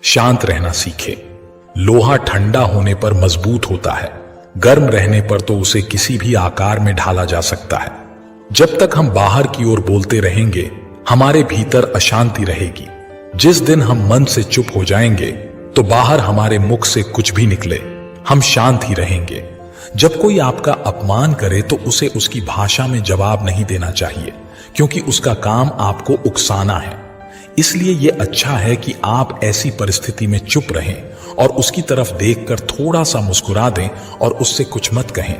शांत रहना सीखें। लोहा ठंडा होने पर मजबूत होता है, गर्म रहने पर तो उसे किसी भी आकार में ढाला जा सकता है। जब तक हम बाहर की ओर बोलते रहेंगे, हमारे भीतर अशांति रहेगी। जिस दिन हम मन से चुप हो जाएंगे तो बाहर हमारे मुख से कुछ भी निकले, हम शांत ही रहेंगे। जब कोई आपका अपमान करे तो उसे उसकी भाषा में जवाब नहीं देना चाहिए, क्योंकि उसका काम आपको उकसाना है। इसलिए यह अच्छा है कि आप ऐसी परिस्थिति में चुप रहें और उसकी तरफ देखकर थोड़ा सा मुस्कुरा दें और उससे कुछ मत कहें,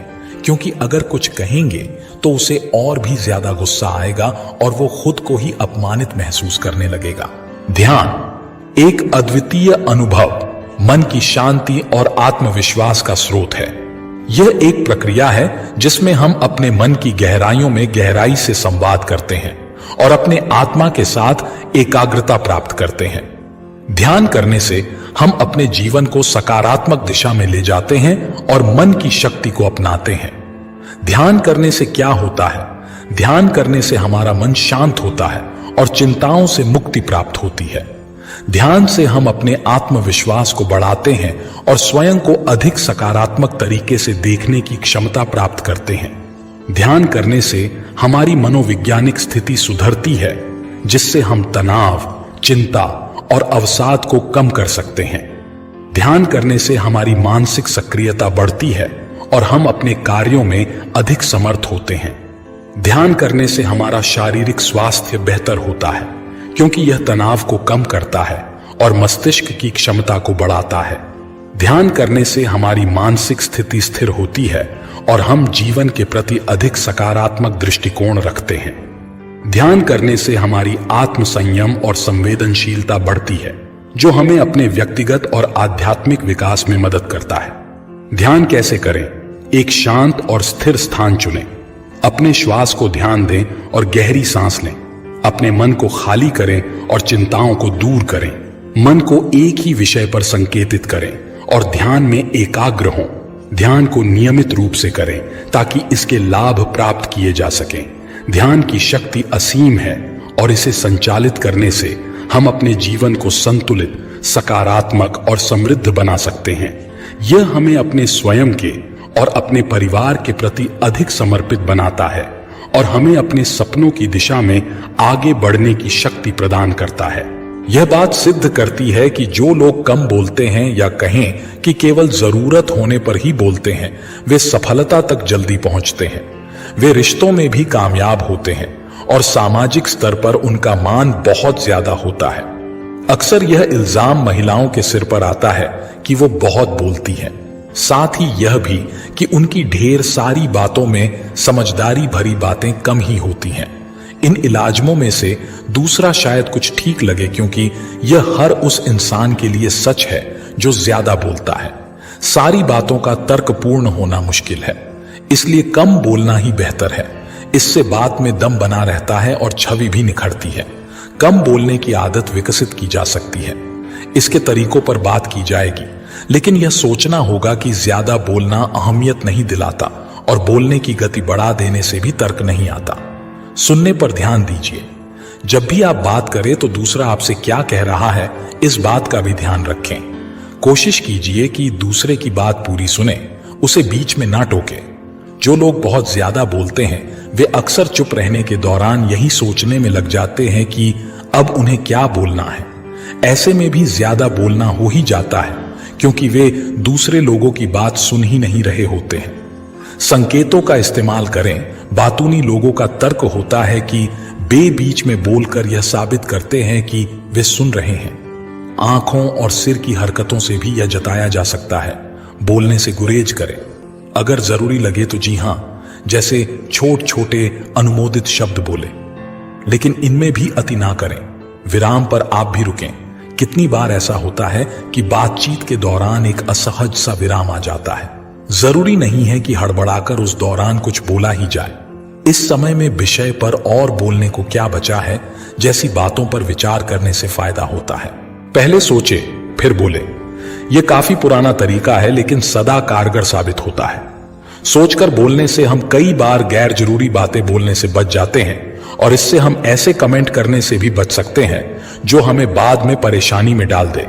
क्योंकि अगर कुछ कहेंगे तो उसे और भी ज्यादा गुस्सा आएगा और वो खुद को ही अपमानित महसूस करने लगेगा। ध्यान एक अद्वितीय अनुभव, मन की शांति और आत्मविश्वास का स्रोत है। यह एक प्रक्रिया है जिसमें हम अपने मन की गहराइयों में गहराई से संवाद करते हैं और अपने आत्मा के साथ एकाग्रता प्राप्त करते हैं। ध्यान करने से हम अपने जीवन को सकारात्मक दिशा में ले जाते हैं और मन की शक्ति को अपनाते हैं। ध्यान करने से क्या होता है? ध्यान करने से हमारा मन शांत होता है और चिंताओं से मुक्ति प्राप्त होती है। ध्यान से हम अपने आत्मविश्वास को बढ़ाते हैं और स्वयं को अधिक सकारात्मक तरीके से देखने की क्षमता प्राप्त करते हैं। ध्यान करने से हमारी मनोवैज्ञानिक स्थिति सुधरती है, जिससे हम तनाव, चिंता और अवसाद को कम कर सकते हैं। ध्यान करने से हमारी मानसिक सक्रियता बढ़ती है और हम अपने कार्यों में अधिक समर्थ होते हैं। ध्यान करने से हमारा शारीरिक स्वास्थ्य बेहतर होता है, क्योंकि यह तनाव को कम करता है और मस्तिष्क की क्षमता को बढ़ाता है। ध्यान करने से हमारी मानसिक स्थिति स्थिर होती है और हम जीवन के प्रति अधिक सकारात्मक दृष्टिकोण रखते हैं। ध्यान करने से हमारी आत्म संयम और संवेदनशीलता बढ़ती है, जो हमें अपने व्यक्तिगत और आध्यात्मिक विकास में मदद करता है। ध्यान कैसे करें? एक शांत और स्थिर स्थान चुनें। अपने श्वास को ध्यान दें और गहरी सांस लें। अपने मन को खाली करें और चिंताओं को दूर करें। मन को एक ही विषय पर संकेतित करें और ध्यान में एकाग्र हों। ध्यान को नियमित रूप से करें ताकि इसके लाभ प्राप्त किए जा सकें। ध्यान की शक्ति असीम है और इसे संचालित करने से हम अपने जीवन को संतुलित, सकारात्मक और समृद्ध बना सकते हैं। यह हमें अपने स्वयं के और अपने परिवार के प्रति अधिक समर्पित बनाता है और हमें अपने सपनों की दिशा में आगे बढ़ने की शक्ति प्रदान करता है। यह बात सिद्ध करती है कि जो लोग कम बोलते हैं या कहें कि केवल जरूरत होने पर ही बोलते हैं, वे सफलता तक जल्दी पहुंचते हैं। वे रिश्तों में भी कामयाब होते हैं और सामाजिक स्तर पर उनका मान बहुत ज्यादा होता है। अक्सर यह इल्जाम महिलाओं के सिर पर आता है कि वो बहुत बोलती हैं। साथ ही यह भी कि उनकी ढेर सारी बातों में समझदारी भरी बातें कम ही होती हैं। इन इलाजमों में से दूसरा शायद कुछ ठीक लगे, क्योंकि यह हर उस इंसान के लिए सच है जो ज्यादा बोलता है। सारी बातों का तर्कपूर्ण होना मुश्किल है, इसलिए कम बोलना ही बेहतर है। इससे बात में दम बना रहता है और छवि भी निखरती है। कम बोलने की आदत विकसित की जा सकती है। इसके तरीकों पर बात की जाएगी, लेकिन यह सोचना होगा कि ज्यादा बोलना अहमियत नहीं दिलाता और बोलने की गति बढ़ा देने से भी तर्क नहीं आता। सुनने पर ध्यान दीजिए। जब भी आप बात करें तो दूसरा आपसे क्या कह रहा है, इस बात का भी ध्यान रखें। कोशिश कीजिए कि दूसरे की बात पूरी सुने, उसे बीच में ना टोके। जो लोग बहुत ज्यादा बोलते हैं वे अक्सर चुप रहने के दौरान यही सोचने में लग जाते हैं कि अब उन्हें क्या बोलना है। ऐसे में भी ज्यादा बोलना हो ही जाता है, क्योंकि वे दूसरे लोगों की बात सुन ही नहीं रहे होते हैं। संकेतों का इस्तेमाल करें। बातूनी लोगों का तर्क होता है कि बीच में बोलकर यह साबित करते हैं कि वे सुन रहे हैं। आंखों और सिर की हरकतों से भी यह जताया जा सकता है। बोलने से गुरेज करें। अगर जरूरी लगे तो जी हां, जैसे छोटे छोटे अनुमोदित शब्द बोले, लेकिन इनमें भी अति ना करें। विराम पर आप भी रुकें। कितनी बार ऐसा होता है कि बातचीत के दौरान एक असहज सा विराम आ जाता है। जरूरी नहीं है कि हड़बड़ाकर उस दौरान कुछ बोला ही जाए। इस समय में विषय पर और बोलने को क्या बचा है जैसी बातों पर विचार करने से फायदा होता है। पहले सोचे फिर बोले। यह काफी पुराना तरीका है, लेकिन सदा कारगर साबित होता है। सोचकर बोलने से हम कई बार गैर जरूरी बातें बोलने से बच जाते हैं और इससे हम ऐसे कमेंट करने से भी बच सकते हैं जो हमें बाद में परेशानी में डाल दे।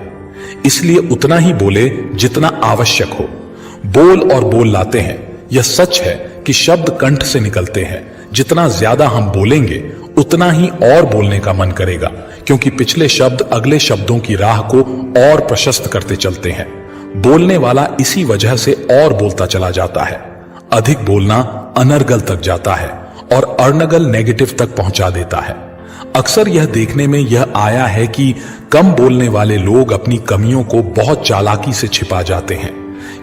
इसलिए उतना ही बोले जितना आवश्यक हो। बोल और बोल लाते हैं। यह सच है कि शब्द कंठ से निकलते हैं। जितना ज्यादा हम बोलेंगे उतना ही और बोलने का मन करेगा, क्योंकि पिछले शब्द अगले शब्दों की राह को और प्रशस्त करते चलते हैं। बोलने वाला इसी वजह से और बोलता चला जाता है। अधिक बोलना अनर्गल तक जाता है और अर्नगल नेगेटिव तक पहुंचा देता है। अक्सर यह देखने में यह आया है कि कम बोलने वाले लोग अपनी कमियों को बहुत चालाकी से छिपा जाते हैं।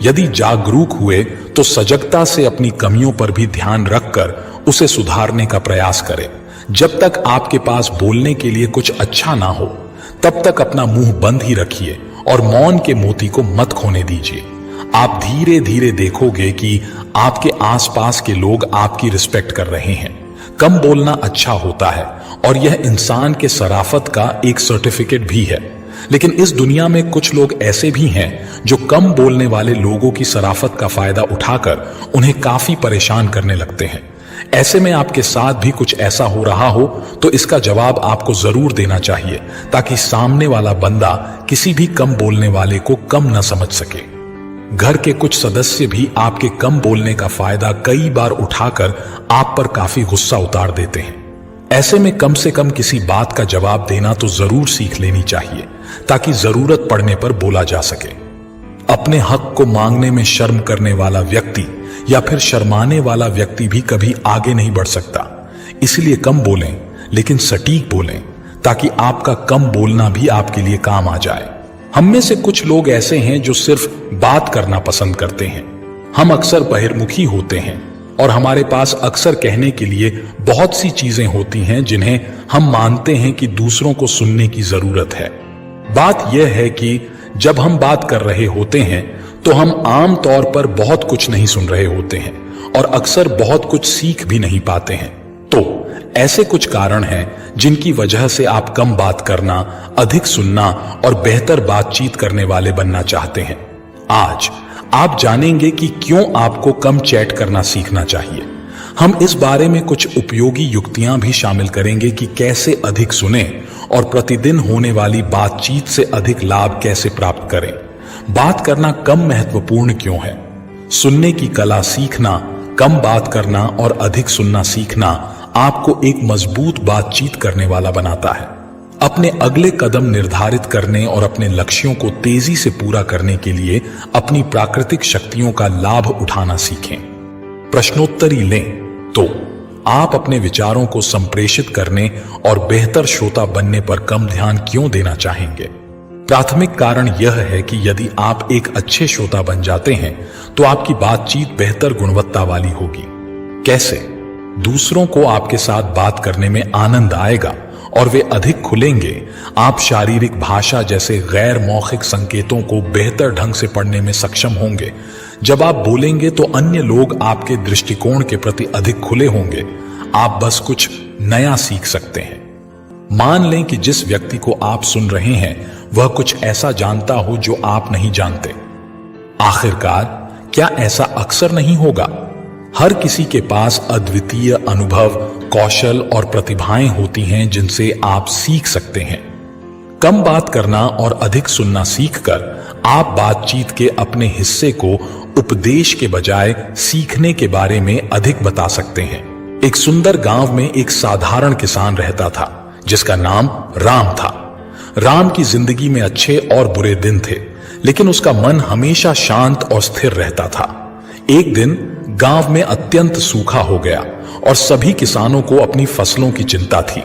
यदि जागरूक हुए तो सजगता से अपनी कमियों पर भी ध्यान रखकर उसे सुधारने का प्रयास करें। जब तक आपके पास बोलने के लिए कुछ अच्छा ना हो तब तक अपना मुंह बंद ही रखिए और मौन के मोती को मत खोने दीजिए। आप धीरे धीरे देखोगे कि आपके आसपास के लोग आपकी रिस्पेक्ट कर रहे हैं। कम बोलना अच्छा होता है और यह इंसान के शराफत का एक सर्टिफिकेट भी है। लेकिन इस दुनिया में कुछ लोग ऐसे भी हैं जो कम बोलने वाले लोगों की शराफत का फायदा उठाकर उन्हें काफी परेशान करने लगते हैं। ऐसे में आपके साथ भी कुछ ऐसा हो रहा हो तो इसका जवाब आपको जरूर देना चाहिए, ताकि सामने वाला बंदा किसी भी कम बोलने वाले को कम न समझ सके। घर के कुछ सदस्य भी आपके कम बोलने का फायदा कई बार उठाकर आप पर काफी गुस्सा उतार देते हैं। ऐसे में कम से कम किसी बात का जवाब देना तो जरूर सीख लेनी चाहिए, ताकि जरूरत पड़ने पर बोला जा सके। अपने हक को मांगने में शर्म करने वाला व्यक्ति या फिर शर्माने वाला व्यक्ति भी कभी आगे नहीं बढ़ सकता। इसलिए कम बोलें, लेकिन सटीक बोलें, ताकि आपका कम बोलना भी आपके लिए काम आ जाए। हम में से कुछ लोग ऐसे हैं जो सिर्फ बात करना पसंद करते हैं। हम अक्सर बहिर्मुखी होते हैं और हमारे पास अक्सर कहने के लिए बहुत सी चीजें होती हैं जिन्हें हम मानते हैं कि दूसरों को सुनने की जरूरत है। बात यह है कि जब हम बात कर रहे होते हैं तो हम आम तौर पर बहुत कुछ नहीं सुन रहे होते हैं और अक्सर बहुत कुछ सीख भी नहीं पाते हैं। तो ऐसे कुछ कारण हैं जिनकी वजह से आप कम बात करना, अधिक सुनना और बेहतर बातचीत करने वाले बनना चाहते हैं। आज आप जानेंगे कि क्यों आपको कम चैट करना सीखना चाहिए। हम इस बारे में कुछ उपयोगी युक्तियां भी शामिल करेंगे कि कैसे अधिक सुने और प्रतिदिन होने वाली बातचीत से अधिक लाभ कैसे प्राप्त करें। बात करना कम महत्वपूर्ण क्यों है? सुनने की कला सीखना, कम बात करना और अधिक सुनना सीखना आपको एक मजबूत बातचीत करने वाला बनाता है। अपने अगले कदम निर्धारित करने और अपने लक्ष्यों को तेजी से पूरा करने के लिए अपनी प्राकृतिक शक्तियों का लाभ उठाना सीखें। प्रश्नोत्तरी लें तो आप अपने विचारों को संप्रेषित करने और बेहतर श्रोता बनने पर कम ध्यान क्यों देना चाहेंगे? प्राथमिक कारण यह है कि यदि आप एक अच्छे श्रोता बन जाते हैं तो आपकी बातचीत बेहतर गुणवत्ता वाली होगी। कैसे? दूसरों को आपके साथ बात करने में आनंद आएगा और वे अधिक खुलेंगे। आप शारीरिक भाषा जैसे गैर मौखिक संकेतों को बेहतर ढंग से पढ़ने में सक्षम होंगे। जब आप बोलेंगे तो अन्य लोग आपके दृष्टिकोण के प्रति अधिक खुले होंगे। आप बस कुछ नया सीख सकते हैं। मान लें कि जिस व्यक्ति को आप सुन रहे हैं वह कुछ ऐसा जानता हो जो आप नहीं जानते। आखिरकार क्या ऐसा अक्सर नहीं होगा? हर किसी के पास अद्वितीय अनुभव, कौशल और प्रतिभाएं होती हैं जिनसे आप सीख सकते हैं। कम बात करना और अधिक सुनना सीखकर आप बातचीत के अपने हिस्से को उपदेश के बजाय सीखने के बारे में अधिक बता सकते हैं। एक सुंदर गांव में एक साधारण किसान रहता था जिसका नाम राम था। राम की जिंदगी में अच्छे और बुरे दिन थे, लेकिन उसका मन हमेशा शांत और स्थिर रहता था। एक दिन गांव में अत्यंत सूखा हो गया और सभी किसानों को अपनी फसलों की चिंता थी,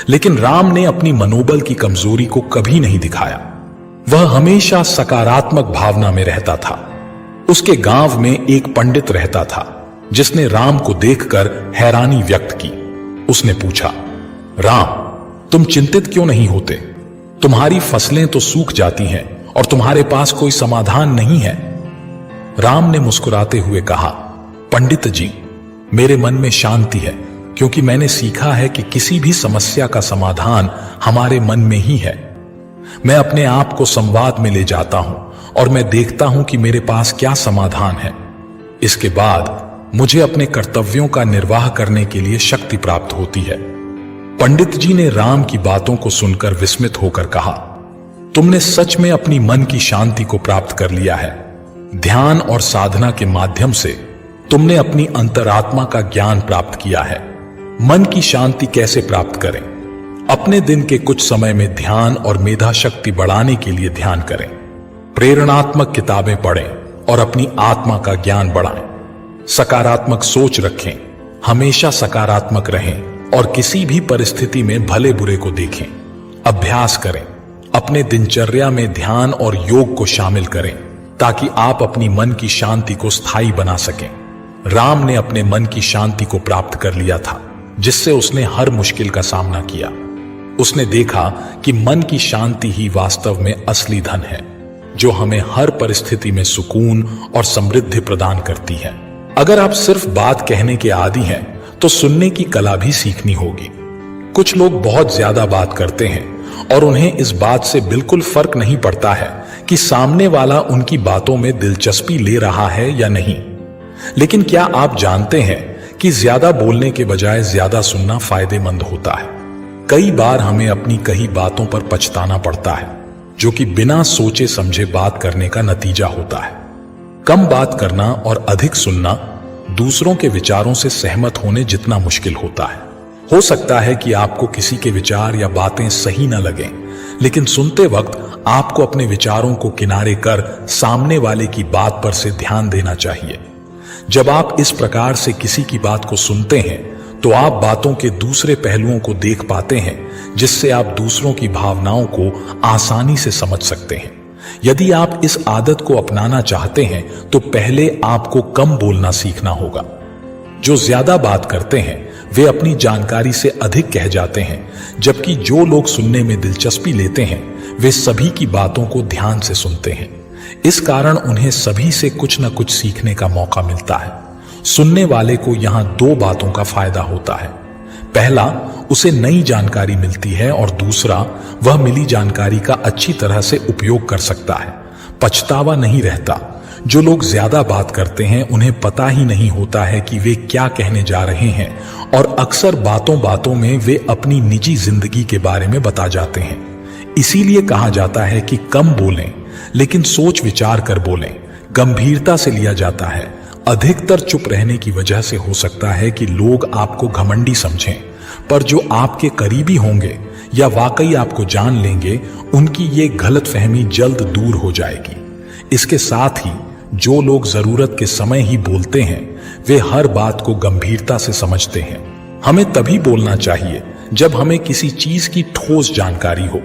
लेकिन राम ने अपनी मनोबल की कमजोरी को कभी नहीं दिखाया। वह हमेशा सकारात्मक भावना में रहता था। उसके गांव में एक पंडित रहता था जिसने राम को देखकर हैरानी व्यक्त की। उसने पूछा, राम, तुम चिंतित क्यों नहीं होते? तुम्हारी फसलें तो सूख जाती हैं और तुम्हारे पास कोई समाधान नहीं है। राम ने मुस्कुराते हुए कहा, पंडित जी, मेरे मन में शांति है, क्योंकि मैंने सीखा है कि किसी भी समस्या का समाधान हमारे मन में ही है। मैं अपने आप को संवाद में ले जाता हूं और मैं देखता हूं कि मेरे पास क्या समाधान है। इसके बाद मुझे अपने कर्तव्यों का निर्वाह करने के लिए शक्ति प्राप्त होती है। पंडित जी ने राम की बातों को सुनकर विस्मित होकर कहा, तुमने सच में अपनी मन की शांति को प्राप्त कर लिया है। ध्यान और साधना के माध्यम से तुमने अपनी अंतरात्मा का ज्ञान प्राप्त किया है। मन की शांति कैसे प्राप्त करें? अपने दिन के कुछ समय में ध्यान और मेधा शक्ति बढ़ाने के लिए ध्यान करें। प्रेरणात्मक किताबें पढ़ें और अपनी आत्मा का ज्ञान बढ़ाएं। सकारात्मक सोच रखें, हमेशा सकारात्मक रहें और किसी भी परिस्थिति में भले बुरे को देखें। अभ्यास करें, अपने दिनचर्या में ध्यान और योग को शामिल करें ताकि आप अपनी मन की शांति को स्थायी बना सकें। राम ने अपने मन की शांति को प्राप्त कर लिया था, जिससे उसने हर मुश्किल का सामना किया। उसने देखा कि मन की शांति ही वास्तव में असली धन है, जो हमें हर परिस्थिति में सुकून और समृद्धि प्रदान करती है। अगर आप सिर्फ बात कहने के आदी हैं, तो सुनने की कला भी सीखनी होगी। कुछ लोग बहुत ज्यादा बात करते हैं और उन्हें इस बात से बिल्कुल फर्क नहीं पड़ता है कि सामने वाला उनकी बातों में दिलचस्पी ले रहा है या नहीं। लेकिन क्या आप जानते हैं कि ज्यादा बोलने के बजाय ज्यादा सुनना फायदेमंद होता है? कई बार हमें अपनी कही बातों पर पछताना पड़ता है, जो कि बिना सोचे समझे बात करने का नतीजा होता है। कम बात करना और अधिक सुनना दूसरों के विचारों से सहमत होने जितना मुश्किल होता है। हो सकता है कि आपको किसी के विचार या बातें सही न लगें, लेकिन सुनते वक्त आपको अपने विचारों को किनारे कर सामने वाले की बात पर से ध्यान देना चाहिए। जब आप इस प्रकार से किसी की बात को सुनते हैं, तो आप बातों के दूसरे पहलुओं को देख पाते हैं, जिससे आप दूसरों की भावनाओं को आसानी से समझ सकते हैं। यदि आप इस आदत को अपनाना चाहते हैं, तो पहले आपको कम बोलना सीखना होगा। जो ज्यादा बात करते हैं, वे अपनी जानकारी से अधिक कह जाते हैं, जबकि जो लोग सुनने में दिलचस्पी लेते हैं, वे सभी की बातों को ध्यान से सुनते हैं। इस कारण उन्हें सभी से कुछ न कुछ सीखने का मौका मिलता है। सुनने वाले को यहां दो बातों का फायदा होता है। पहला, उसे नई जानकारी मिलती है और दूसरा, वह मिली जानकारी का अच्छी तरह से उपयोग कर सकता है। पछतावा नहीं रहता। जो लोग ज्यादा बात करते हैं, उन्हें पता ही नहीं होता है कि वे क्या कहने जा रहे हैं और अक्सर बातों बातों में वे अपनी निजी जिंदगी के बारे में बता जाते हैं। इसीलिए कहा जाता है कि कम बोलें, लेकिन सोच विचार कर बोलें। गंभीरता से लिया जाता है। अधिकतर चुप रहने की वजह से हो सकता है कि लोग आपको घमंडी समझें, पर जो आपके करीबी होंगे या वाकई आपको जान लेंगे, उनकी ये गलतफहमी जल्द दूर हो जाएगी। इसके साथ ही जो लोग जरूरत के समय ही बोलते हैं, वे हर बात को गंभीरता से समझते हैं। हमें तभी बोलना चाहिए जब हमें किसी चीज की ठोस जानकारी हो।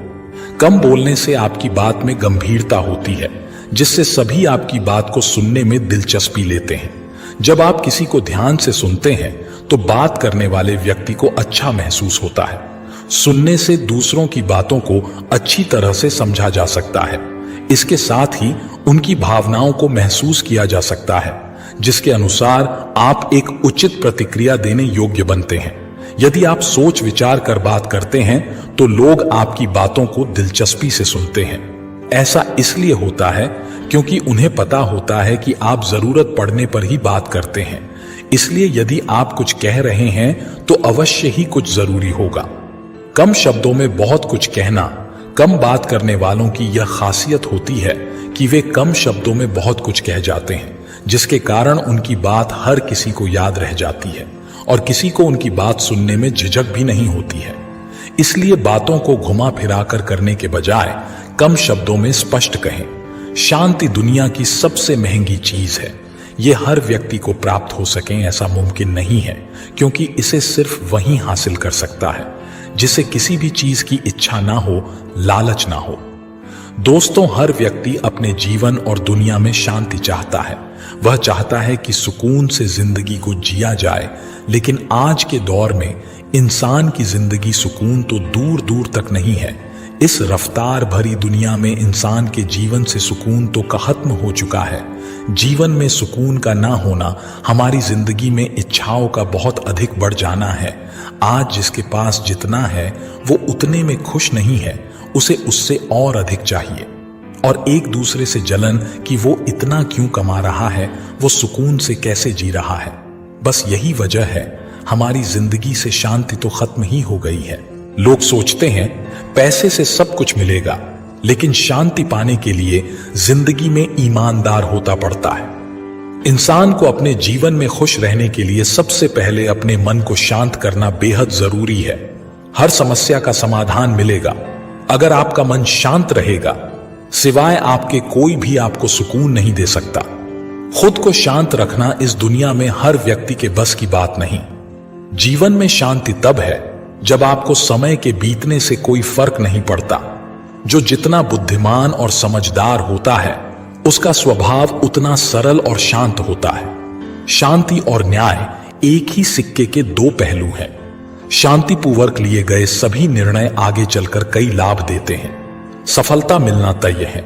कम बोलने से आपकी बात में गंभीरता होती है, जिससे सभी आपकी बात को सुनने में दिलचस्पी लेते हैं। जब आप किसी को ध्यान से सुनते हैं, तो बात करने वाले व्यक्ति को अच्छा महसूस होता है। सुनने से दूसरों की बातों को अच्छी तरह से समझा जा सकता है। इसके साथ ही उनकी भावनाओं को महसूस किया जा सकता है, जिसके अनुसार आप एक उचित प्रतिक्रिया देने योग्य बनते हैं। यदि आप सोच विचार कर बात करते हैं, तो लोग आपकी बातों को दिलचस्पी से सुनते हैं। ऐसा इसलिए होता है क्योंकि उन्हें पता होता है कि आप जरूरत पड़ने पर ही बात करते हैं। इसलिए यदि आप कुछ कह रहे हैं, तो अवश्य ही कुछ जरूरी होगा। कम शब्दों में बहुत कुछ कहना कम बात करने वालों की यह खासियत होती है कि वे कम शब्दों में बहुत कुछ कह जाते हैं, जिसके कारण उनकी बात हर किसी को याद रह जाती है और किसी को उनकी बात सुनने में झिझक भी नहीं होती है। इसलिए बातों को घुमा फिराकर करने के बजाय कम शब्दों में स्पष्ट कहें। शांति दुनिया की सबसे महंगी चीज है। यह हर व्यक्ति को प्राप्त हो सके ऐसा मुमकिन नहीं है, क्योंकि इसे सिर्फ वही हासिल कर सकता है जिसे किसी भी चीज की इच्छा ना हो, लालच ना हो। दोस्तों, हर व्यक्ति अपने जीवन और दुनिया में शांति चाहता है। वह चाहता है कि सुकून से जिंदगी को जिया जाए, लेकिन आज के दौर में इंसान की जिंदगी सुकून तो दूर दूर तक नहीं है। इस रफ्तार भरी दुनिया में इंसान के जीवन से सुकून तो खत्म हो चुका है। जीवन में सुकून का ना होना हमारी जिंदगी में इच्छाओं का बहुत अधिक बढ़ जाना है। आज जिसके पास जितना है वो उतने में खुश नहीं है, उसे उससे और अधिक चाहिए। और एक दूसरे से जलन कि वो इतना क्यों कमा रहा है, वो सुकून से कैसे जी रहा है। बस यही वजह है हमारी जिंदगी से शांति तो खत्म ही हो गई है। लोग सोचते हैं पैसे से सब कुछ मिलेगा, लेकिन शांति पाने के लिए जिंदगी में ईमानदार होता पड़ता है। इंसान को अपने जीवन में खुश रहने के लिए सबसे पहले अपने मन को शांत करना बेहद जरूरी है। हर समस्या का समाधान मिलेगा अगर आपका मन शांत रहेगा। सिवाय आपके कोई भी आपको सुकून नहीं दे सकता। खुद को शांत रखना इस दुनिया में हर व्यक्ति के बस की बात नहीं। जीवन में शांति तब है जब आपको समय के बीतने से कोई फर्क नहीं पड़ता। जो जितना बुद्धिमान और समझदार होता है उसका स्वभाव उतना सरल और शांत होता है। शांति और न्याय एक ही सिक्के के दो पहलू हैं। शांतिपूर्वक लिए गए सभी निर्णय आगे चलकर कई लाभ देते हैं। सफलता मिलना तय है।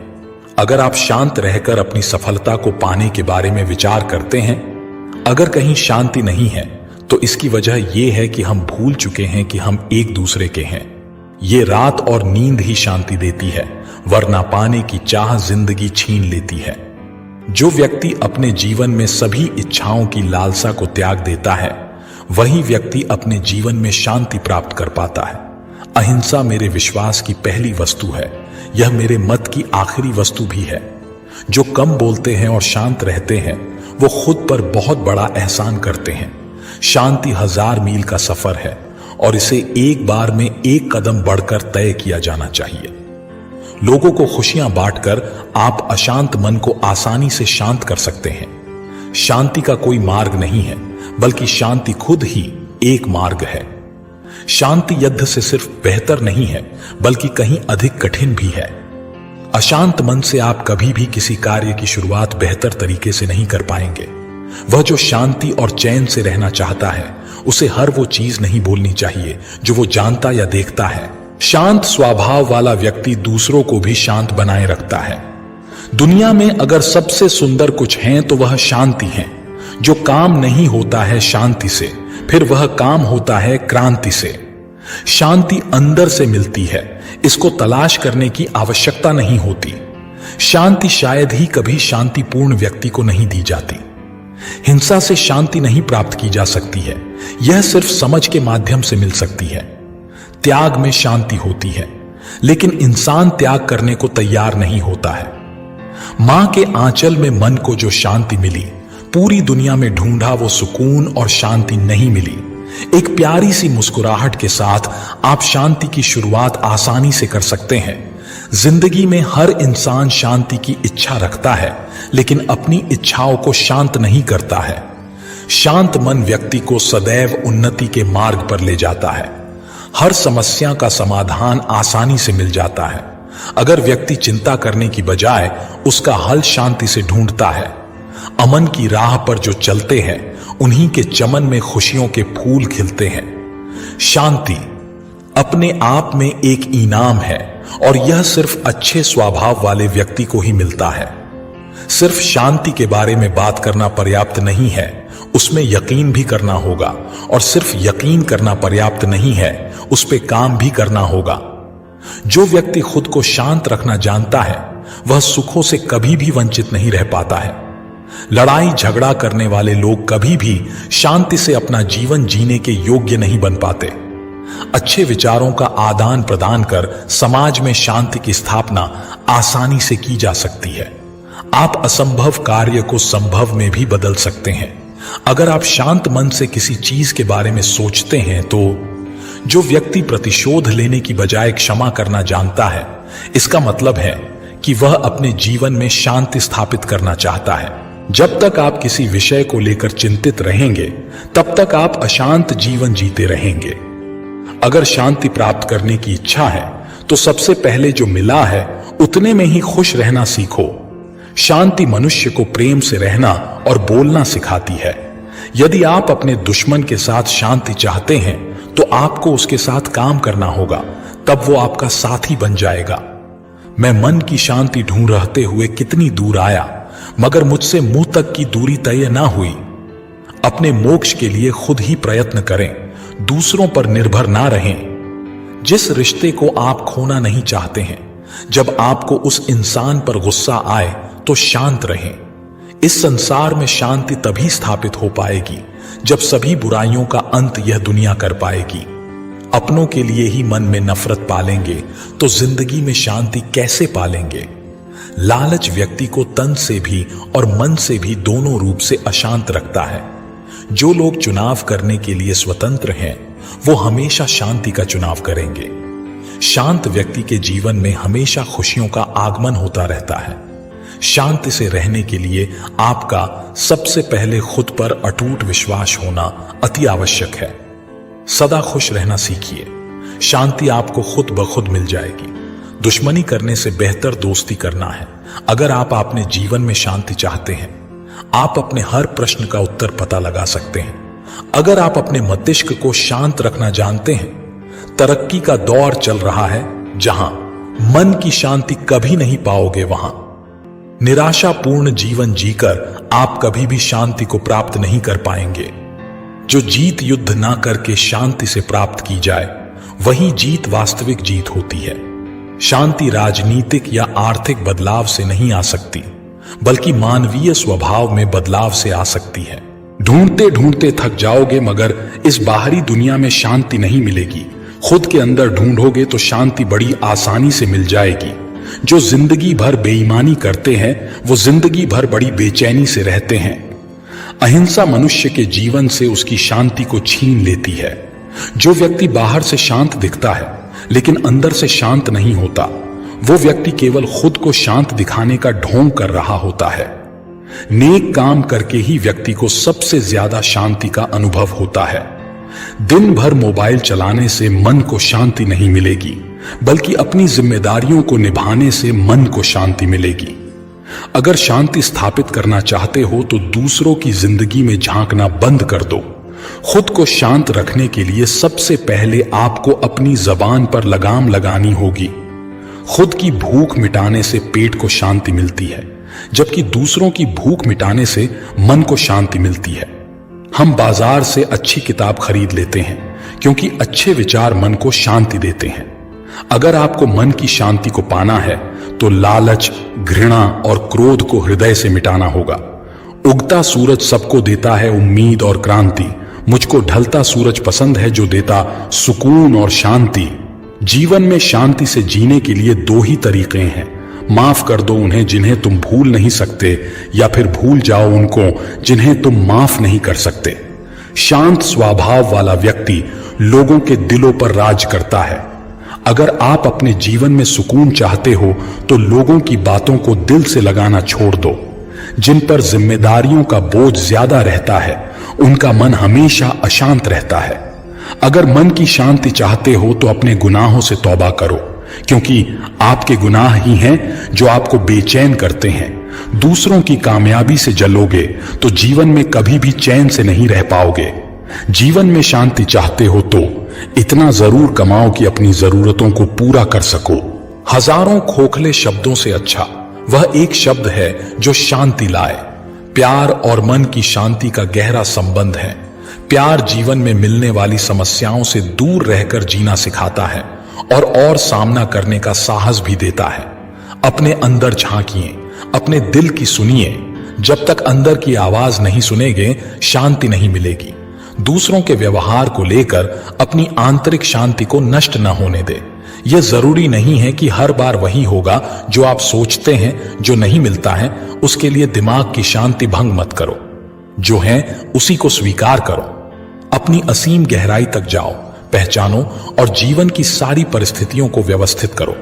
अगर आप शांत रहकर अपनी सफलता को पाने के बारे में विचार करते हैं, अगर कहीं शांति नहीं है तो इसकी वजह यह है कि हम भूल चुके हैं कि हम एक दूसरे के हैं। ये रात और नींद ही शांति देती है, वरना पाने की चाह जिंदगी छीन लेती है। जो व्यक्ति अपने जीवन में सभी इच्छाओं की लालसा को त्याग देता है, वही व्यक्ति अपने जीवन में शांति प्राप्त कर पाता है। अहिंसा मेरे विश्वास की पहली वस्तु है। यह मेरे मत की आखिरी वस्तु भी है। जो कम बोलते हैं और शांत रहते हैं, वो खुद पर बहुत बड़ा एहसान करते हैं। शांति 1000 मील का सफर है और इसे एक बार में एक कदम बढ़कर तय किया जाना चाहिए। लोगों को खुशियां बांटकर आप अशांत मन को आसानी से शांत कर सकते हैं। शांति का कोई मार्ग नहीं है, बल्कि शांति खुद ही एक मार्ग है। शांति युद्ध से सिर्फ बेहतर नहीं है, बल्कि कहीं अधिक कठिन भी है। अशांत मन से आप कभी भी किसी कार्य की शुरुआत बेहतर तरीके से नहीं कर पाएंगे। वह जो शांति और चैन से रहना चाहता है, उसे हर वो चीज नहीं बोलनी चाहिए जो वो जानता या देखता है। शांत स्वभाव वाला व्यक्ति दूसरों को भी शांत बनाए रखता है। दुनिया में अगर सबसे सुंदर कुछ है तो वह शांति है। जो काम नहीं होता है शांति से, फिर वह काम होता है क्रांति से। शांति अंदर से मिलती है, इसको तलाश करने की आवश्यकता नहीं होती। शांति शायद ही कभी शांतिपूर्ण व्यक्ति को नहीं दी जाती। हिंसा से शांति नहीं प्राप्त की जा सकती है, यह सिर्फ समझ के माध्यम से मिल सकती है। त्याग में शांति होती है, लेकिन इंसान त्याग करने को तैयार नहीं होता है। मां के आंचल में मन को जो शांति मिली, पूरी दुनिया में ढूंढा वो सुकून और शांति नहीं मिली। एक प्यारी सी मुस्कुराहट के साथ आप शांति की शुरुआत आसानी से कर सकते हैं। जिंदगी में हर इंसान शांति की इच्छा रखता है, लेकिन अपनी इच्छाओं को शांत नहीं करता है। शांत मन व्यक्ति को सदैव उन्नति के मार्ग पर ले जाता है। हर समस्या का समाधान आसानी से मिल जाता है अगर व्यक्ति चिंता करने की बजाय उसका हल शांति से ढूंढता है। अमन की राह पर जो चलते हैं, उन्हीं के चमन में खुशियों के फूल खिलते हैं। शांति अपने आप में एक इनाम है और यह सिर्फ अच्छे स्वभाव वाले व्यक्ति को ही मिलता है। सिर्फ शांति के बारे में बात करना पर्याप्त नहीं है, उसमें यकीन भी करना होगा। और सिर्फ यकीन करना पर्याप्त नहीं है, उस पे काम भी करना होगा। जो व्यक्ति खुद को शांत रखना जानता है, वह सुखों से कभी भी वंचित नहीं रह पाता है। लड़ाई झगड़ा करने वाले लोग कभी भी शांति से अपना जीवन जीने के योग्य नहीं बन पाते। अच्छे विचारों का आदान प्रदान कर समाज में शांति की स्थापना आसानी से की जा सकती है। आप असंभव कार्य को संभव में भी बदल सकते हैं। अगर आप शांत मन से किसी चीज के बारे में सोचते हैं तो जो व्यक्ति प्रतिशोध लेने की बजाय क्षमा करना जानता है, इसका मतलब है कि वह अपने जीवन में शांति स्थापित करना चाहता है। जब तक आप किसी विषय को लेकर चिंतित रहेंगे, तब तक आप अशांत जीवन जीते रहेंगे। अगर शांति प्राप्त करने की इच्छा है तो सबसे पहले जो मिला है उतने में ही खुश रहना सीखो। शांति मनुष्य को प्रेम से रहना और बोलना सिखाती है। यदि आप अपने दुश्मन के साथ शांति चाहते हैं तो आपको उसके साथ काम करना होगा, तब वो आपका साथी बन जाएगा। मैं मन की शांति ढूंढ रहते हुए कितनी दूर आया, मगर मुझसे मुंह तक की दूरी तय ना हुई। अपने मोक्ष के लिए खुद ही प्रयत्न करें, दूसरों पर निर्भर ना रहें। जिस रिश्ते को आप खोना नहीं चाहते हैं, जब आपको उस इंसान पर गुस्सा आए तो शांत रहें। इस संसार में शांति तभी स्थापित हो पाएगी जब सभी बुराइयों का अंत यह दुनिया कर पाएगी। अपनों के लिए ही मन में नफरत पालेंगे तो जिंदगी में शांति कैसे पालेंगे। लालच व्यक्ति को तन से भी और मन से भी दोनों रूप से अशांत रखता है। जो लोग चुनाव करने के लिए स्वतंत्र हैं वो हमेशा शांति का चुनाव करेंगे। शांत व्यक्ति के जीवन में हमेशा खुशियों का आगमन होता रहता है। शांति से रहने के लिए आपका सबसे पहले खुद पर अटूट विश्वास होना अति आवश्यक है। सदा खुश रहना सीखिए, शांति आपको खुद ब खुद मिल जाएगी। दुश्मनी करने से बेहतर दोस्ती करना है। अगर आप अपने जीवन में शांति चाहते हैं, आप अपने हर प्रश्न का उत्तर पता लगा सकते हैं। अगर आप अपने मस्तिष्क को शांत रखना जानते हैं, तरक्की का दौर चल रहा है जहां मन की शांति कभी नहीं पाओगे, वहां निराशापूर्ण जीवन जीकर आप कभी भी शांति को प्राप्त नहीं कर पाएंगे। जो जीत युद्ध ना करके शांति से प्राप्त की जाए, वही जीत वास्तविक जीत होती है। शांति राजनीतिक या आर्थिक बदलाव से नहीं आ सकती, बल्कि मानवीय स्वभाव में बदलाव से आ सकती है। ढूंढते ढूंढते थक जाओगे, मगर इस बाहरी दुनिया में शांति नहीं मिलेगी। खुद के अंदर ढूंढोगे तो शांति बड़ी आसानी से मिल जाएगी। जो जिंदगी भर बेईमानी करते हैं वो जिंदगी भर बड़ी बेचैनी से रहते हैं। अहिंसा मनुष्य के जीवन से उसकी शांति को छीन लेती है। जो व्यक्ति बाहर से शांत दिखता है लेकिन अंदर से शांत नहीं होता, वो व्यक्ति केवल खुद को शांत दिखाने का ढोंग कर रहा होता है। नेक काम करके ही व्यक्ति को सबसे ज्यादा शांति का अनुभव होता है। दिन भर मोबाइल चलाने से मन को शांति नहीं मिलेगी, बल्कि अपनी जिम्मेदारियों को निभाने से मन को शांति मिलेगी। अगर शांति स्थापित करना चाहते हो तो दूसरों की जिंदगी में झांकना बंद कर दो। खुद को शांत रखने के लिए सबसे पहले आपको अपनी जबान पर लगाम लगानी होगी। खुद की भूख मिटाने से पेट को शांति मिलती है, जबकि दूसरों की भूख मिटाने से मन को शांति मिलती है। हम बाजार से अच्छी किताब खरीद लेते हैं क्योंकि अच्छे विचार मन को शांति देते हैं। अगर आपको मन की शांति को पाना है तो लालच, घृणा और क्रोध को हृदय से मिटाना होगा। उगता सूरज सबको देता है उम्मीद और क्रांति। मुझको ढलता सूरज पसंद है जो देता सुकून और शांति। जीवन में शांति से जीने के लिए दो ही तरीके हैं। माफ कर दो उन्हें जिन्हें तुम भूल नहीं सकते, या फिर भूल जाओ उनको जिन्हें तुम माफ नहीं कर सकते। शांत स्वभाव वाला व्यक्ति लोगों के दिलों पर राज करता है। अगर आप अपने जीवन में सुकून चाहते हो तो लोगों की बातों को दिल से लगाना छोड़ दो। जिन पर जिम्मेदारियों का बोझ ज्यादा रहता है उनका मन हमेशा अशांत रहता है। अगर मन की शांति चाहते हो तो अपने गुनाहों से तौबा करो, क्योंकि आपके गुनाह ही हैं जो आपको बेचैन करते हैं। दूसरों की कामयाबी से जलोगे तो जीवन में कभी भी चैन से नहीं रह पाओगे। जीवन में शांति चाहते हो तो इतना जरूर कमाओ कि अपनी जरूरतों को पूरा कर सको। हजारों खोखले शब्दों से अच्छा वह एक शब्द है जो शांति लाए। प्यार और मन की शांति का गहरा संबंध है। प्यार जीवन में मिलने वाली समस्याओं से दूर रहकर जीना सिखाता है और सामना करने का साहस भी देता है। अपने अंदर झांकिए, अपने दिल की सुनिए। जब तक अंदर की आवाज नहीं सुनेंगे, शांति नहीं मिलेगी। दूसरों के व्यवहार को लेकर अपनी आंतरिक शांति को नष्ट न होने दे। यह जरूरी नहीं है कि हर बार वही होगा जो आप सोचते हैं। जो नहीं मिलता है उसके लिए दिमाग की शांति भंग मत करो। जो है उसी को स्वीकार करो। अपनी असीम गहराई तक जाओ, पहचानो और जीवन की सारी परिस्थितियों को व्यवस्थित करो।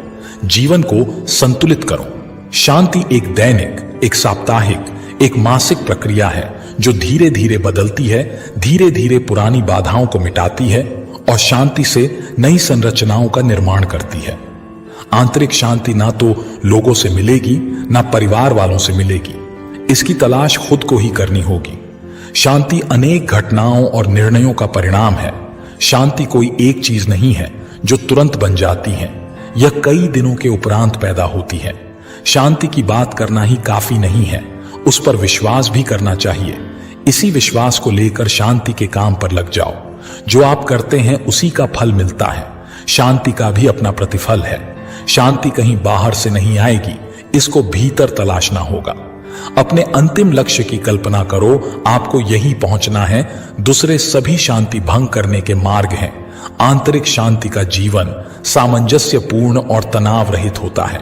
जीवन को संतुलित करो। शांति एक दैनिक, एक साप्ताहिक, एक मासिक प्रक्रिया है जो धीरे धीरे बदलती है, धीरे धीरे पुरानी बाधाओं को मिटाती है और शांति से नई संरचनाओं का निर्माण करती है। आंतरिक शांति ना तो लोगों से मिलेगी, ना परिवार वालों से मिलेगी। इसकी तलाश खुद को ही करनी होगी। शांति अनेक घटनाओं और निर्णयों का परिणाम है। शांति कोई एक चीज नहीं है जो तुरंत बन जाती है। यह कई दिनों के उपरांत पैदा होती है। शांति की बात करना ही काफी नहीं है, उस पर विश्वास भी करना चाहिए। इसी विश्वास को लेकर शांति के काम पर लग जाओ। जो आप करते हैं उसी का फल मिलता है। शांति का भी अपना प्रतिफल है। शांति कहीं बाहर से नहीं आएगी, इसको भीतर तलाशना होगा। अपने अंतिम लक्ष्य की कल्पना करो, आपको यही पहुंचना है। दूसरे सभी शांति भंग करने के मार्ग हैं। आंतरिक शांति का जीवन सामंजस्यपूर्ण और तनाव रहित होता है।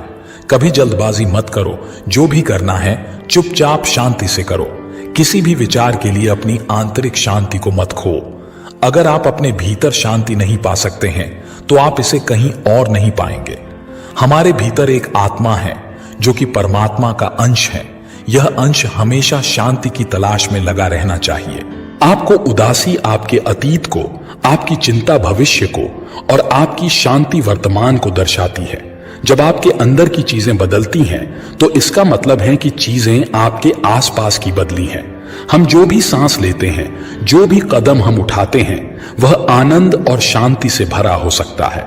कभी जल्दबाजी मत करो, जो भी करना है चुपचाप शांति से करो। किसी भी विचार के लिए अपनी आंतरिक शांति को मत खो। अगर आप अपने भीतर शांति नहीं पा सकते हैं तो आप इसे कहीं और नहीं पाएंगे। हमारे भीतर एक आत्मा है जो कि परमात्मा का अंश है। यह अंश हमेशा शांति की तलाश में लगा रहना चाहिए। आपको उदासी आपके अतीत को, आपकी चिंता भविष्य को और आपकी शांति वर्तमान को दर्शाती है। जब आपके अंदर की चीजें बदलती हैं तो इसका मतलब है कि चीजें आपके आसपास की बदली हैं। हम जो भी सांस लेते हैं, जो भी कदम हम उठाते हैं, वह आनंद और शांति से भरा हो सकता है।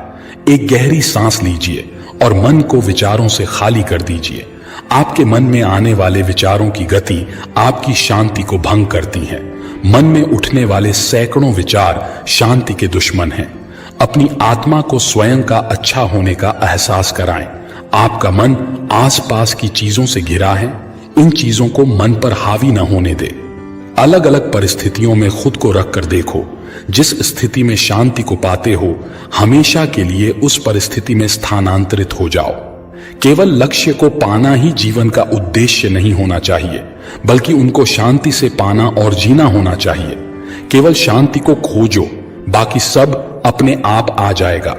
एक गहरी सांस लीजिए और मन को विचारों से खाली कर दीजिए। आपके मन में आने वाले विचारों की गति आपकी शांति को भंग करती है। मन में उठने वाले सैकड़ों विचार शांति के दुश्मन हैं। अपनी आत्मा को स्वयं का अच्छा होने का एहसास कराएं। आपका मन आसपास की चीजों से घिरा है। इन चीजों को मन पर हावी न होने दे। अलग अलग परिस्थितियों में खुद को रख कर देखो। जिस स्थिति में शांति को पाते हो, हमेशा के लिए उस परिस्थिति में स्थानांतरित हो जाओ। केवल लक्ष्य को पाना ही जीवन का उद्देश्य नहीं होना चाहिए, बल्कि उनको शांति से पाना और जीना होना चाहिए। केवल शांति को खोजो, बाकी सब अपने आप आ जाएगा।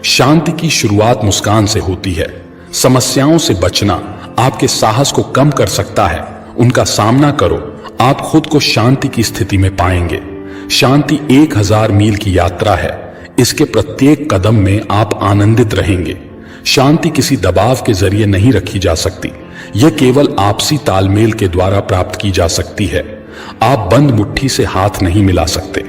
शांति की शुरुआत मुस्कान से होती है। समस्याओं से बचना आपके साहस को कम कर सकता है। उनका सामना करो, आप खुद को शांति की स्थिति में पाएंगे। शांति 1000 मील की यात्रा है। इसके प्रत्येक कदम में आप आनंदित रहेंगे। शांति किसी दबाव के जरिए नहीं रखी जा सकती। यह केवल आपसी तालमेल के द्वारा प्राप्त की जा सकती है। आप बंद मुट्ठी से हाथ नहीं मिला सकते।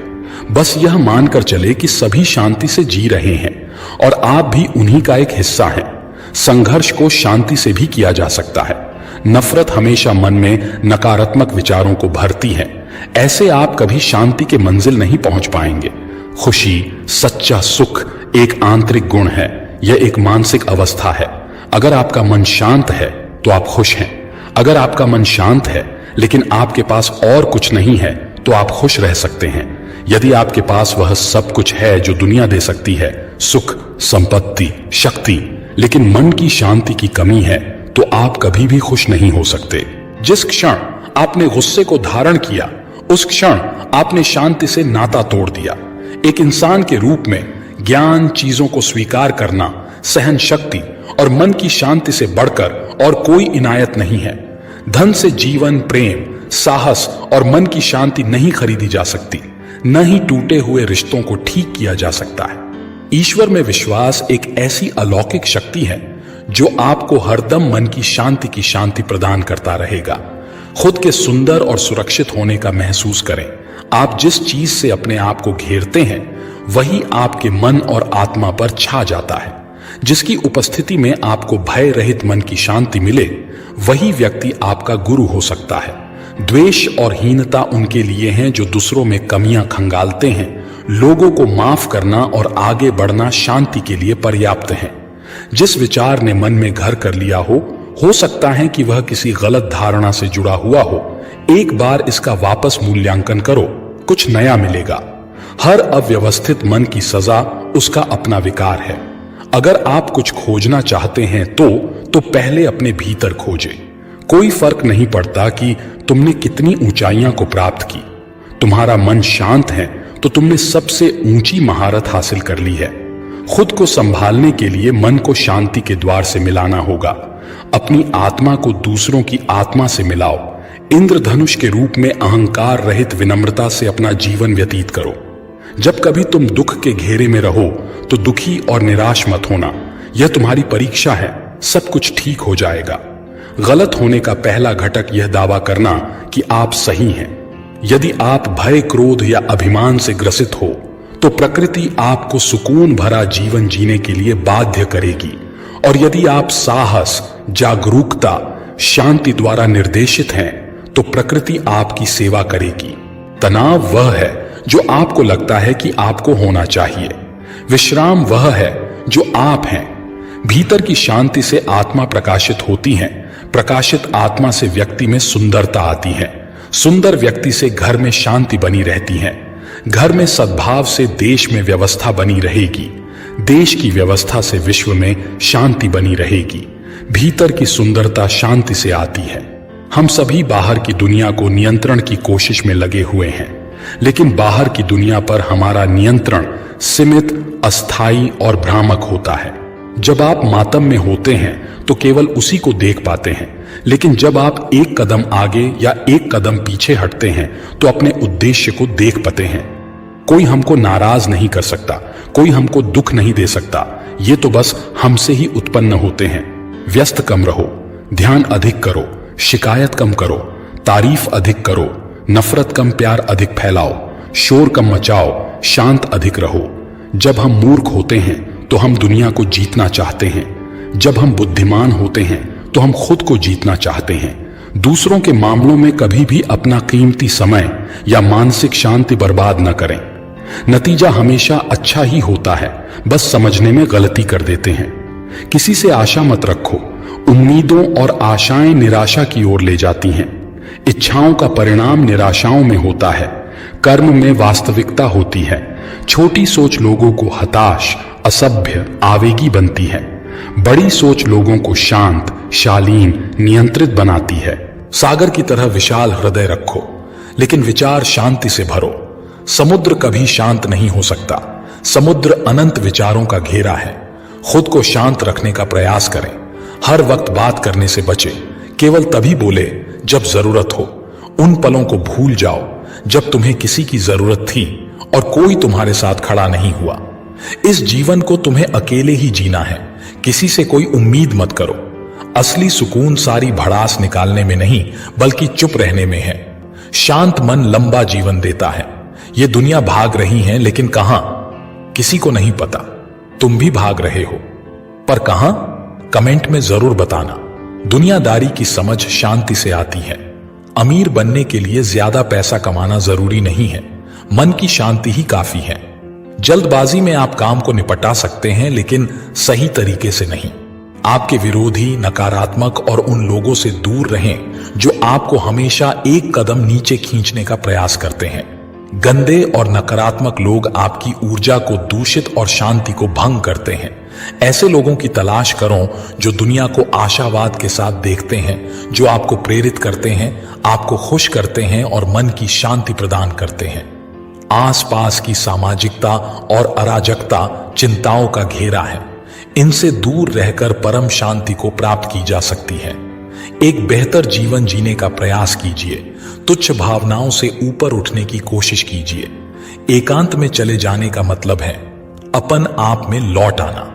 बस यह मानकर चले कि सभी शांति से जी रहे हैं और आप भी उन्हीं का एक हिस्सा हैं। संघर्ष को शांति से भी किया जा सकता है। नफरत हमेशा मन में नकारात्मक विचारों को भरती है। ऐसे आप कभी शांति के मंजिल नहीं पहुंच पाएंगे। खुशी, सच्चा सुख एक आंतरिक गुण है। यह एक मानसिक अवस्था है। अगर आपका मन शांत है तो आप खुश हैं। अगर आपका मन शांत है लेकिन आपके पास और कुछ नहीं है तो आप खुश रह सकते हैं। यदि आपके पास वह सब कुछ है जो दुनिया दे सकती है, सुख, संपत्ति, शक्ति, लेकिन मन की शांति की कमी है, तो आप कभी भी खुश नहीं हो सकते। जिस क्षण आपने गुस्से को धारण किया, उस क्षण आपने शांति से नाता तोड़ दिया। एक इंसान के रूप में ज्ञान, चीजों को स्वीकार करना, सहन शक्ति और मन की शांति से बढ़कर और कोई इनायत नहीं है। धन से जीवन, प्रेम, साहस और मन की शांति नहीं खरीदी जा सकती। न ही टूटे हुए रिश्तों को ठीक किया जा सकता है। ईश्वर में विश्वास एक ऐसी अलौकिक शक्ति है जो आपको हरदम मन की शांति प्रदान करता रहेगा। खुद के सुंदर और सुरक्षित होने का महसूस करें। आप जिस चीज से अपने आप को घेरते हैं, वही आपके मन और आत्मा पर छा जाता है। जिसकी उपस्थिति में आपको भय रहित मन की शांति मिले, वही व्यक्ति आपका गुरु हो सकता है। द्वेष और हीनता उनके लिए हैं जो दूसरों में कमियां खंगालते हैं। लोगों को माफ करना और आगे बढ़ना शांति के लिए पर्याप्त है। जिस विचार ने मन में घर कर लिया हो सकता है कि वह किसी गलत धारणा से जुड़ा हुआ हो। एक बार इसका वापस मूल्यांकन करो, कुछ नया मिलेगा। हर अव्यवस्थित मन की सजा उसका अपना विकार है। अगर आप कुछ खोजना चाहते हैं तो पहले अपने भीतर खोजें। कोई फर्क नहीं पड़ता कि तुमने कितनी ऊंचाइयां को प्राप्त की। तुम्हारा मन शांत है तो तुमने सबसे ऊंची महारत हासिल कर ली है। खुद को संभालने के लिए मन को शांति के द्वार से मिलाना होगा। अपनी आत्मा को दूसरों की आत्मा से मिलाओ। इंद्रधनुष के रूप में अहंकार रहित विनम्रता से अपना जीवन व्यतीत करो। जब कभी तुम दुख के घेरे में रहो तो दुखी और निराश मत होना। यह तुम्हारी परीक्षा है। सब कुछ ठीक हो जाएगा। गलत होने का पहला घटक यह दावा करना कि आप सही हैं। यदि आप भय, क्रोध या अभिमान से ग्रसित हो तो प्रकृति आपको सुकून भरा जीवन जीने के लिए बाध्य करेगी। और यदि आप साहस, जागरूकता, शांति द्वारा निर्देशित हैं तो प्रकृति आपकी सेवा करेगी। तनाव वह है जो आपको लगता है कि आपको होना चाहिए। विश्राम वह है जो आप हैं। भीतर की शांति से आत्मा प्रकाशित होती है। प्रकाशित आत्मा से व्यक्ति में सुंदरता आती है। सुंदर व्यक्ति से घर में शांति बनी रहती है। घर में सद्भाव से देश में व्यवस्था बनी रहेगी, देश की व्यवस्था से विश्व में शांति बनी रहेगी। भीतर की सुंदरता शांति से आती है। हम सभी बाहर की दुनिया को नियंत्रण की कोशिश में लगे हुए हैं, लेकिन बाहर की दुनिया पर हमारा नियंत्रण सीमित, अस्थायी और भ्रामक होता है। जब आप मातम में होते हैं तो केवल उसी को देख पाते हैं, लेकिन जब आप एक कदम आगे या एक कदम पीछे हटते हैं तो अपने उद्देश्य को देख पाते हैं। कोई हमको नाराज नहीं कर सकता, कोई हमको दुख नहीं दे सकता, ये तो बस हमसे ही उत्पन्न होते हैं। व्यस्त कम रहो, ध्यान अधिक करो, शिकायत कम करो, तारीफ अधिक करो, नफरत कम, प्यार अधिक फैलाओ, शोर कम मचाओ, शांत अधिक रहो। जब हम मूर्ख होते हैं तो हम दुनिया को जीतना चाहते हैं, जब हम बुद्धिमान होते हैं तो हम खुद को जीतना चाहते हैं। दूसरों के मामलों में कभी भी अपना कीमती समय या मानसिक शांति बर्बाद न करें। नतीजा हमेशा अच्छा ही होता है, बस समझने में गलती कर देते हैं। किसी से आशा मत रखो, उम्मीदों और आशाएं निराशा की ओर ले जाती हैं। इच्छाओं का परिणाम निराशाओं में होता है, कर्म में वास्तविकता होती है। छोटी सोच लोगों को हताश, असभ्य, आवेगी बनती है। बड़ी सोच लोगों को शांत, शालीन, नियंत्रित बनाती है। सागर की तरह विशाल हृदय रखो, लेकिन विचार शांति से भरो। समुद्र कभी शांत नहीं हो सकता, समुद्र अनंत विचारों का घेरा है। खुद को शांत रखने का प्रयास करें। हर वक्त बात करने से बचे, केवल तभी बोले जब जरूरत हो। उन पलों को भूल जाओ जब तुम्हें किसी की जरूरत थी और कोई तुम्हारे साथ खड़ा नहीं हुआ। इस जीवन को तुम्हें अकेले ही जीना है, किसी से कोई उम्मीद मत करो। असली सुकून सारी भड़ास निकालने में नहीं, बल्कि चुप रहने में है। शांत मन लंबा जीवन देता है। ये दुनिया भाग रही है, लेकिन कहां, किसी को नहीं पता। तुम भी भाग रहे हो, पर कहां? कमेंट में जरूर बताना। दुनियादारी की समझ शांति से आती है। अमीर बनने के लिए ज्यादा पैसा कमाना जरूरी नहीं है, मन की शांति ही काफी है। जल्दबाजी में आप काम को निपटा सकते हैं, लेकिन सही तरीके से नहीं। आपके विरोधी, नकारात्मक और उन लोगों से दूर रहें जो आपको हमेशा एक कदम नीचे खींचने का प्रयास करते हैं। गंदे और नकारात्मक लोग आपकी ऊर्जा को दूषित और शांति को भंग करते हैं। ऐसे लोगों की तलाश करो जो दुनिया को आशावाद के साथ देखते हैं, जो आपको प्रेरित करते हैं, आपको खुश करते हैं और मन की शांति प्रदान करते हैं। आसपास की सामाजिकता और अराजकता चिंताओं का घेरा है। इनसे दूर रहकर परम शांति को प्राप्त की जा सकती है। एक बेहतर जीवन जीने का प्रयास कीजिए। तुच्छ भावनाओं से ऊपर उठने की कोशिश कीजिए। एकांत में चले जाने का मतलब है अपन आप में लौट आना।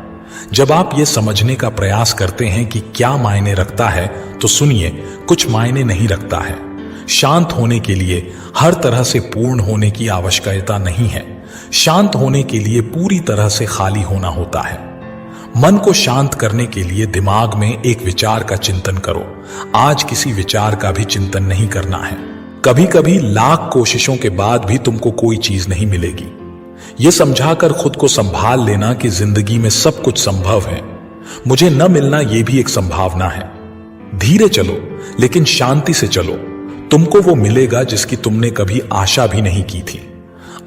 जब आप ये समझने का प्रयास करते हैं कि क्या मायने रखता है, तो सुनिए, कुछ मायने नहीं रखता है। शांत होने के लिए हर तरह से पूर्ण होने की आवश्यकता नहीं है। शांत होने के लिए पूरी तरह से खाली होना होता है। मन को शांत करने के लिए दिमाग में एक विचार का चिंतन करो। आज किसी विचार का भी चिंतन नहीं करना है। कभी कभी लाख कोशिशों के बाद भी तुमको कोई चीज नहीं मिलेगी। यह समझाकर खुद को संभाल लेना कि जिंदगी में सब कुछ संभव है। मुझे न मिलना यह भी एक संभावना है। धीरे चलो, लेकिन शांति से चलो। तुमको वो मिलेगा जिसकी तुमने कभी आशा भी नहीं की थी।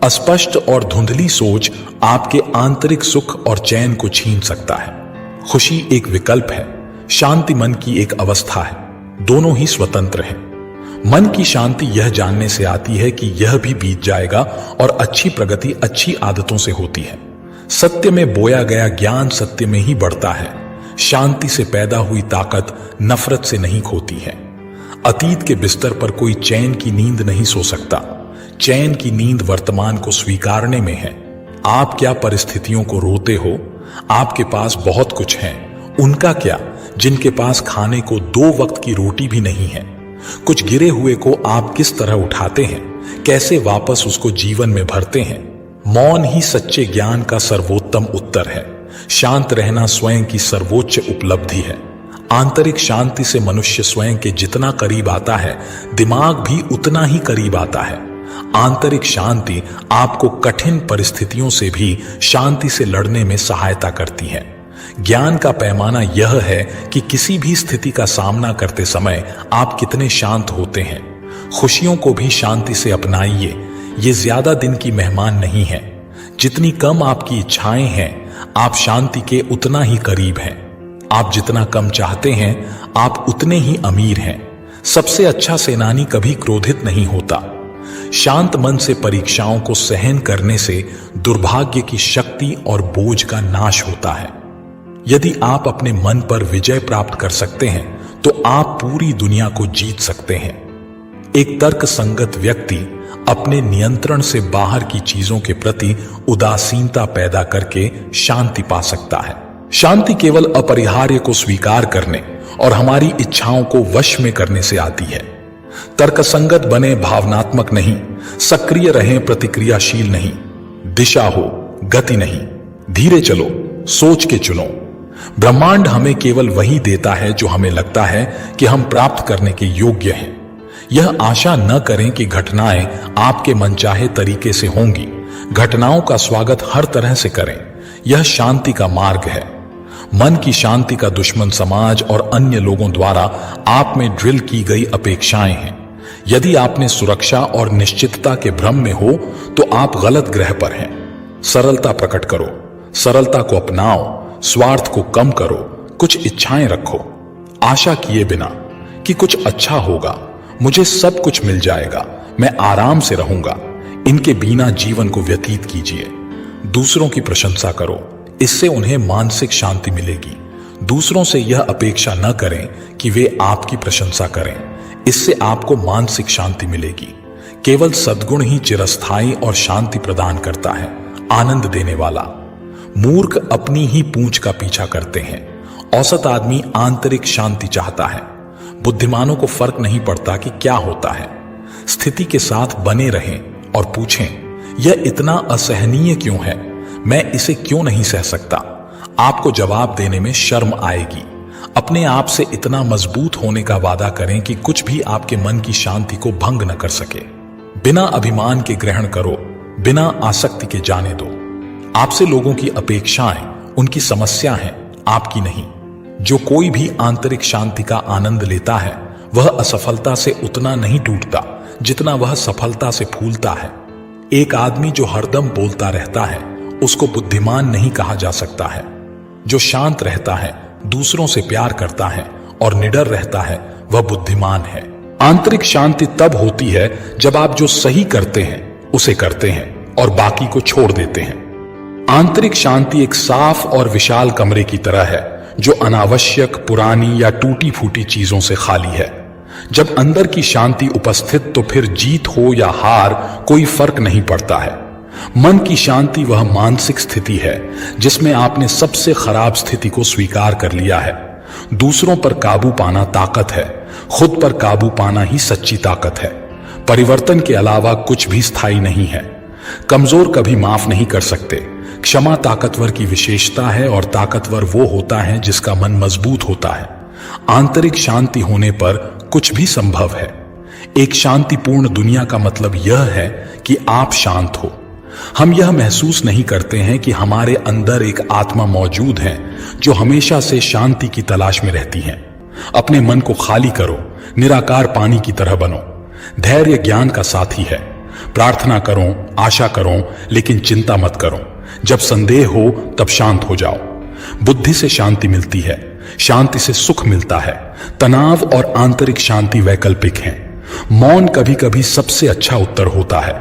अस्पष्ट और धुंधली सोच आपके आंतरिक सुख और चैन को छीन सकता है। खुशी एक विकल्प है, शांति मन की एक अवस्था है। दोनों ही स्वतंत्र हैं। मन की शांति यह जानने से आती है कि यह भी बीत जाएगा और अच्छी प्रगति अच्छी आदतों से होती है। सत्य में बोया गया ज्ञान सत्य में ही बढ़ता है। शांति से पैदा हुई ताकत नफरत से नहीं खोती है। अतीत के बिस्तर पर कोई चैन की नींद नहीं सो सकता। चैन की नींद वर्तमान को स्वीकारने में है। आप क्या परिस्थितियों को रोते हो? आपके पास बहुत कुछ है। उनका क्या जिनके पास खाने को 2 वक्त की रोटी भी नहीं है? कुछ गिरे हुए को आप किस तरह उठाते हैं? कैसे वापस उसको जीवन में भरते हैं? मौन ही सच्चे ज्ञान का सर्वोत्तम उत्तर है। शांत रहना स्वयं की सर्वोच्च उपलब्धि है। आंतरिक शांति से मनुष्य स्वयं के जितना करीब आता है, दिमाग भी उतना ही करीब आता है। आंतरिक शांति आपको कठिन परिस्थितियों से भी शांति से लड़ने में सहायता करती है। ज्ञान का पैमाना यह है कि किसी भी स्थिति का सामना करते समय आप कितने शांत होते हैं। खुशियों को भी शांति से अपनाइए। ये ज्यादा दिन की मेहमान नहीं है। जितनी कम आपकी इच्छाएं हैं, आप शांति के उतना ही करीब हैं। आप जितना कम चाहते हैं, आप उतने ही अमीर हैं। सबसे अच्छा सेनानी कभी क्रोधित नहीं होता। शांत मन से परीक्षाओं को सहन करने से दुर्भाग्य की शक्ति और बोझ का नाश होता है। यदि आप अपने मन पर विजय प्राप्त कर सकते हैं तो आप पूरी दुनिया को जीत सकते हैं। एक तर्क संगत व्यक्ति अपने नियंत्रण से बाहर की चीजों के प्रति उदासीनता पैदा करके शांति पा सकता है। शांति केवल अपरिहार्य को स्वीकार करने और हमारी इच्छाओं को वश में करने से आती है। तर्कसंगत बने, भावनात्मक नहीं, सक्रिय रहें, प्रतिक्रियाशील नहीं, दिशा हो, गति नहीं, धीरे चलो, सोच के चुनो। ब्रह्मांड हमें केवल वही देता है जो हमें लगता है कि हम प्राप्त करने के योग्य हैं। यह आशा न करें कि घटनाएं आपके मनचाहे तरीके से होंगी। घटनाओं का स्वागत हर तरह से करें। यह शांति का मार्ग है। मन की शांति का दुश्मन समाज और अन्य लोगों द्वारा आप में ड्रिल की गई अपेक्षाएं हैं। यदि आपने सुरक्षा और निश्चितता के भ्रम में हो तो आप गलत ग्रह पर हैं। सरलता प्रकट करो, सरलता को अपनाओ, स्वार्थ को कम करो, कुछ इच्छाएं रखो, आशा किए बिना कि कुछ अच्छा होगा, मुझे सब कुछ मिल जाएगा, मैं आराम से रहूंगा। इनके बिना जीवन को व्यतीत कीजिए। दूसरों की प्रशंसा करो, इससे उन्हें मानसिक शांति मिलेगी। दूसरों से यह अपेक्षा न करें कि वे आपकी प्रशंसा करें, इससे आपको मानसिक शांति मिलेगी। केवल सद्गुण ही चिरस्थायी और शांति प्रदान करता है, आनंद देने वाला। मूर्ख अपनी ही पूंछ का पीछा करते हैं। औसत आदमी आंतरिक शांति चाहता है। बुद्धिमानों को फर्क नहीं पड़ता कि क्या होता है। स्थिति के साथ बने रहें और पूछें, यह इतना असहनीय क्यों है, मैं इसे क्यों नहीं सह सकता। आपको जवाब देने में शर्म आएगी। अपने आप से इतना मजबूत होने का वादा करें कि कुछ भी आपके मन की शांति को भंग न कर सके। बिना अभिमान के ग्रहण करो, बिना आसक्ति के जाने दो। आपसे लोगों की अपेक्षाएं उनकी समस्या हैं, आपकी नहीं। जो कोई भी आंतरिक शांति का आनंद लेता है वह असफलता से उतना नहीं टूटता जितना वह सफलता से फूलता है। एक आदमी जो हरदम बोलता रहता है उसको बुद्धिमान नहीं कहा जा सकता है। जो शांत रहता है, दूसरों से प्यार करता है और निडर रहता है, वह बुद्धिमान है। आंतरिक शांति तब होती है जब आप जो सही करते हैं उसे करते हैं और बाकी को छोड़ देते हैं। आंतरिक शांति एक साफ और विशाल कमरे की तरह है जो अनावश्यक, पुरानी या टूटी फूटी चीजों से खाली है। जब अंदर की शांति उपस्थित तो फिर जीत हो या हार कोई फर्क नहीं पड़ता है। मन की शांति वह मानसिक स्थिति है जिसमें आपने सबसे खराब स्थिति को स्वीकार कर लिया है। दूसरों पर काबू पाना ताकत है, खुद पर काबू पाना ही सच्ची ताकत है। परिवर्तन के अलावा कुछ भी स्थायी नहीं है। कमजोर कभी माफ नहीं कर सकते। क्षमा ताकतवर की विशेषता है और ताकतवर वो होता है जिसका मन मजबूत होता है। आंतरिक शांति होने पर कुछ भी संभव है। एक शांतिपूर्ण दुनिया का मतलब यह है कि आप शांत हो। हम यह महसूस नहीं करते हैं कि हमारे अंदर एक आत्मा मौजूद है जो हमेशा से शांति की तलाश में रहती है। अपने मन को खाली करो, निराकार पानी की तरह बनो। धैर्य ज्ञान का साथी है। प्रार्थना करो, आशा करो, लेकिन चिंता मत करो। जब संदेह हो तब शांत हो जाओ। बुद्धि से शांति मिलती है, शांति से सुख मिलता है। तनाव और आंतरिक शांति वैकल्पिक हैं। मौन कभी कभी सबसे अच्छा उत्तर होता है।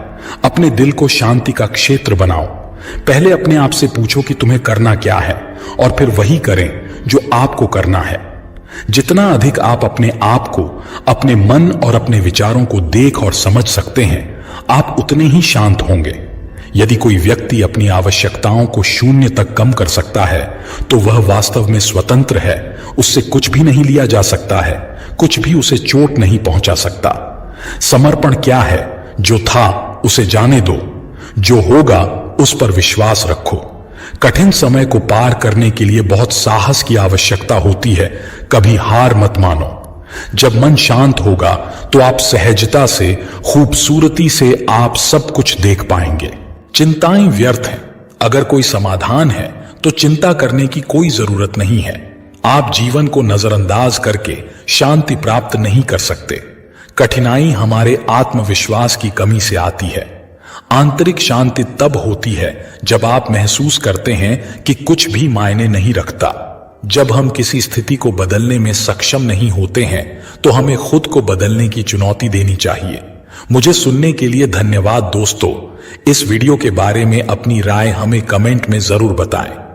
अपने दिल को शांति का क्षेत्र बनाओ। पहले अपने आप से पूछो कि तुम्हें करना क्या है और फिर वही करें जो आपको करना है। जितना अधिक आप अपने आप को, अपने मन और अपने विचारों को देख और समझ सकते हैं, आप उतने ही शांत होंगे। यदि कोई व्यक्ति अपनी आवश्यकताओं को शून्य तक कम कर सकता है तो वह वास्तव में स्वतंत्र है। उससे कुछ भी नहीं लिया जा सकता है, कुछ भी उसे चोट नहीं पहुंचा सकता। समर्पण क्या है? जो था उसे जाने दो, जो होगा उस पर विश्वास रखो। कठिन समय को पार करने के लिए बहुत साहस की आवश्यकता होती है। कभी हार मत मानो। जब मन शांत होगा तो आप सहजता से, खूबसूरती से आप सब कुछ देख पाएंगे। चिंताएं व्यर्थ हैं। अगर कोई समाधान है तो चिंता करने की कोई जरूरत नहीं है। आप जीवन को नजरअंदाज करके शांति प्राप्त नहीं कर सकते। कठिनाई हमारे आत्मविश्वास की कमी से आती है। आंतरिक शांति तब होती है जब आप महसूस करते हैं कि कुछ भी मायने नहीं रखता। जब हम किसी स्थिति को बदलने में सक्षम नहीं होते हैं तो हमें खुद को बदलने की चुनौती देनी चाहिए। मुझे सुनने के लिए धन्यवाद दोस्तों। इस वीडियो के बारे में अपनी राय हमें कमेंट में जरूर बताएं।